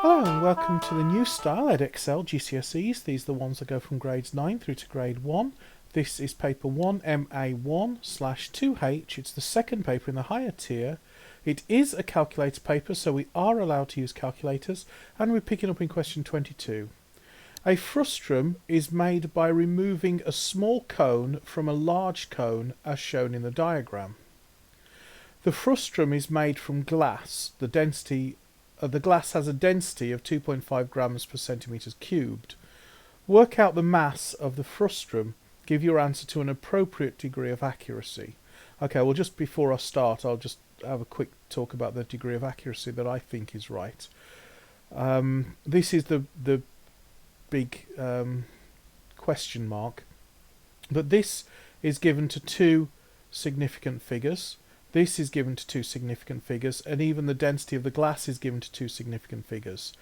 Hello and welcome to the new style Edexcel GCSEs. These are the ones that go from grades 9 through to grade 1. This is paper 1 MA1/2H. It's the second paper in the higher tier. It is a calculator paper, so we are allowed to use calculators, and we're picking up in question 22. A frustrum is made by removing a small cone from a large cone as shown in the diagram. The frustrum is made from glass. The glass has a density of 2.5 grams per centimetres cubed. Work out the mass of the frustrum. Give your answer to an appropriate degree of accuracy. Okay, well, just before I start, I'll just have a quick talk about the degree of accuracy that I think is right. This is the big question mark. But this is given to two significant figures. This is given to two significant figures, and even the density of the glass is given to two significant figures.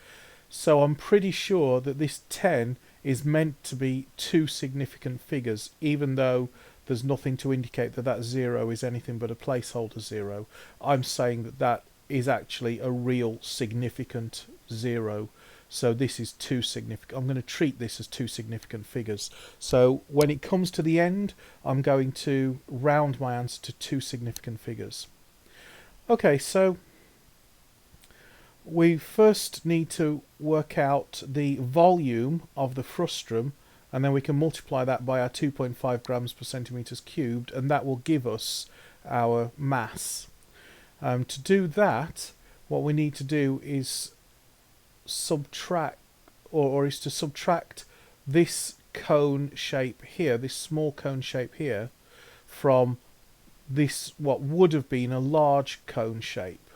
So I'm pretty sure that this 10 is meant to be two significant figures, even though there's nothing to indicate that that 0 is anything but a placeholder 0. I'm saying that that is actually a real significant 0. So this is two significant. I'm going to treat this as two significant figures. So when it comes to the end, I'm going to round my answer to two significant figures. Okay, so we first need to work out the volume of the frustrum, and then we can multiply that by our 2.5 grams per centimetres cubed, and that will give us our mass. To do that, what we need to do is subtract this cone shape here, this small cone shape here, from this what would have been a large cone shape.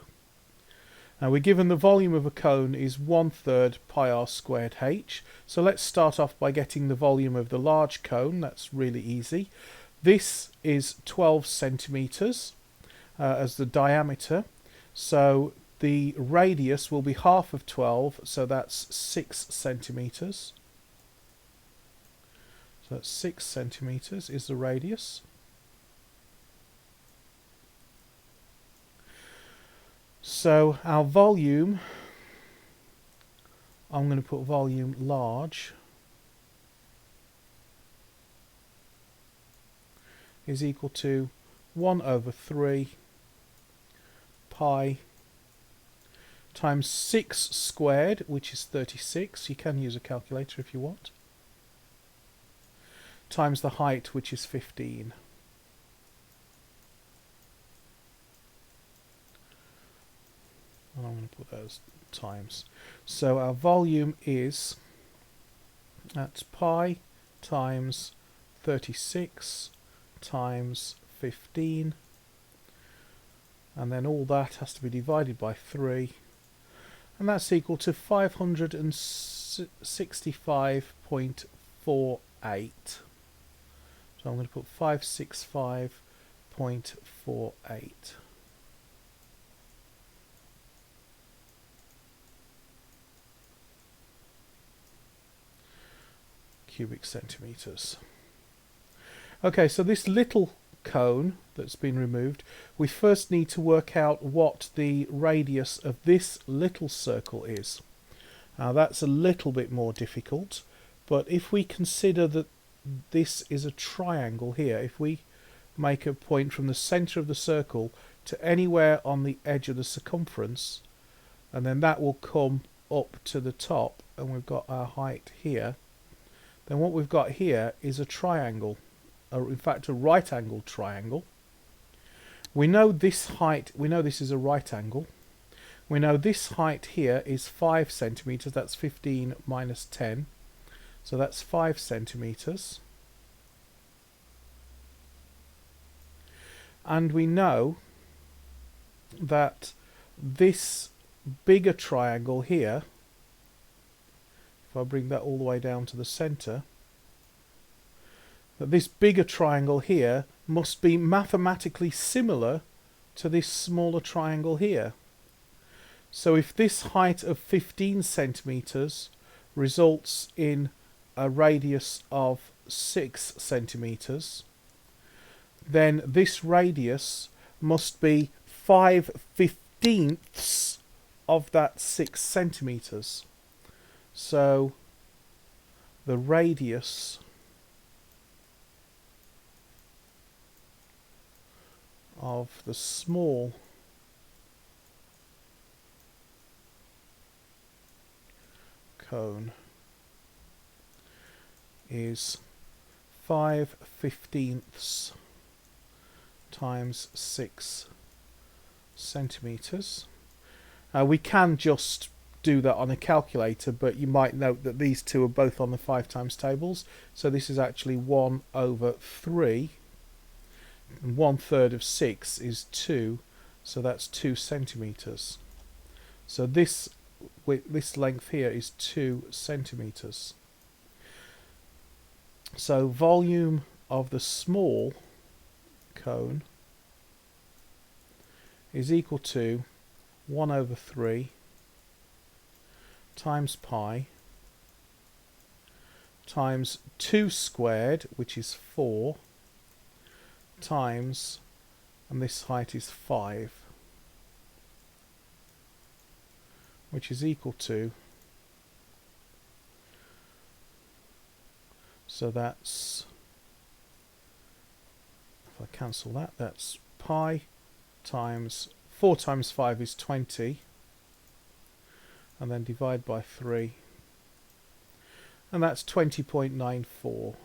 Now we're given the volume of a cone is 1/3 pi r squared h. So let's start off by getting the volume of the large cone. That's really easy. This is 12 centimeters as the diameter. So the radius will be half of 12, so that's 6 centimeters. So that's 6 centimeters is the radius. So our volume, I'm going to put volume large, is equal to 1/3 pi times 6 squared, which is 36. You can use a calculator if you want. Times the height, which is 15. And I'm going to put those times. So our volume is, that's pi times 36 times 15. And then all that has to be divided by 3. And that's equal to 565.48. So I'm going to put 565.48. Cubic centimeters. Okay, so this little cone that's been removed, we first need to work out what the radius of this little circle is. Now that's a little bit more difficult, but if we consider that this is a triangle here, if we make a point from the center of the circle to anywhere on the edge of the circumference, and then that will come up to the top, and we've got our height here, then what we've got here is a triangle, in fact a right angled triangle. We know this height, we know this is a right angle. We know this height here is 5 centimeters, that's 15 minus 10. So that's 5 centimeters. And we know that this bigger triangle here, if I bring that all the way down to the center, that this bigger triangle here must be mathematically similar to this smaller triangle here. So if this height of 15 centimeters results in a radius of 6 centimeters, then this radius must be 5/15 of that 6 centimeters. So the radius of the small cone is 5/15 times 6 centimeters. We can just do that on a calculator, but you might note that these two are both on the 5 times tables, so this is actually 1/3, and 1/3 of 6 is 2, so that's 2 centimeters. So this length here is 2 centimeters. So volume of the small cone is equal to 1/3 times pi times 2 squared, which is 4, times, and this height is 5, which is equal to, so that's, if I cancel that, that's pi times 4 times 5 is 20, and then divide by 3, and that's 20.94.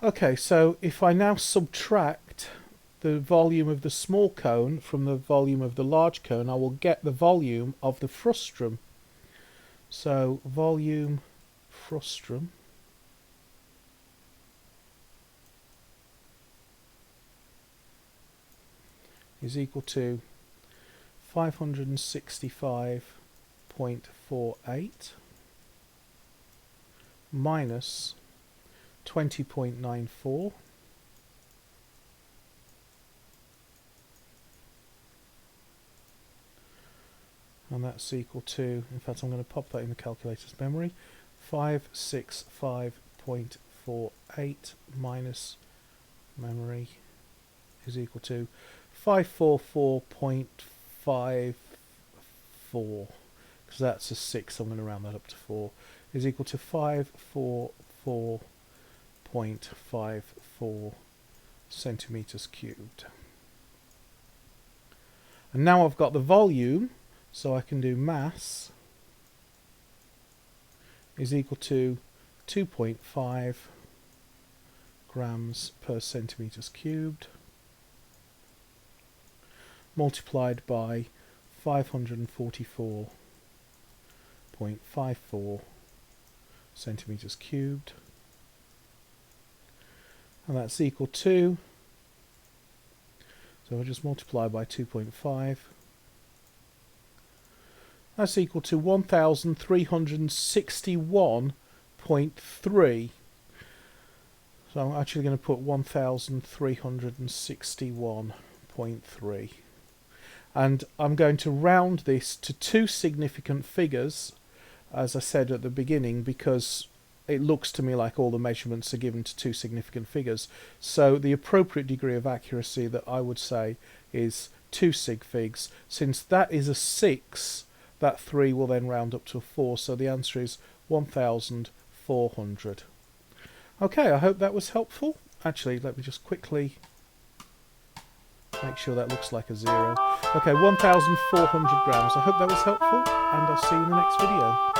Okay, so if I now subtract the volume of the small cone from the volume of the large cone, I will get the volume of the frustrum. So volume frustrum is equal to 565.48 minus 20.94, and that's equal to, in fact I'm going to pop that in the calculator's memory, 565.48 minus memory is equal to 544.54, because that's a 6, I'm going to round that up to 4, is equal to 544.54 centimeters cubed. And now I've got the volume, so I can do mass is equal to 2.5 grams per centimeters cubed multiplied by 544.54 centimeters cubed, and that's equal to, so I'll just multiply by 2.5, that's equal to 1361.3. So I'm actually going to put 1361.3, and I'm going to round this to 2 significant figures, as I said at the beginning, because it looks to me like all the measurements are given to 2 significant figures. So the appropriate degree of accuracy that I would say is 2 sig figs. Since that is a 6, that 3 will then round up to a 4, so the answer is 1,400. Okay, I hope that was helpful. Actually, let me just quickly make sure that looks like a 0. Okay, 1,400 grams. I hope that was helpful, and I'll see you in the next video.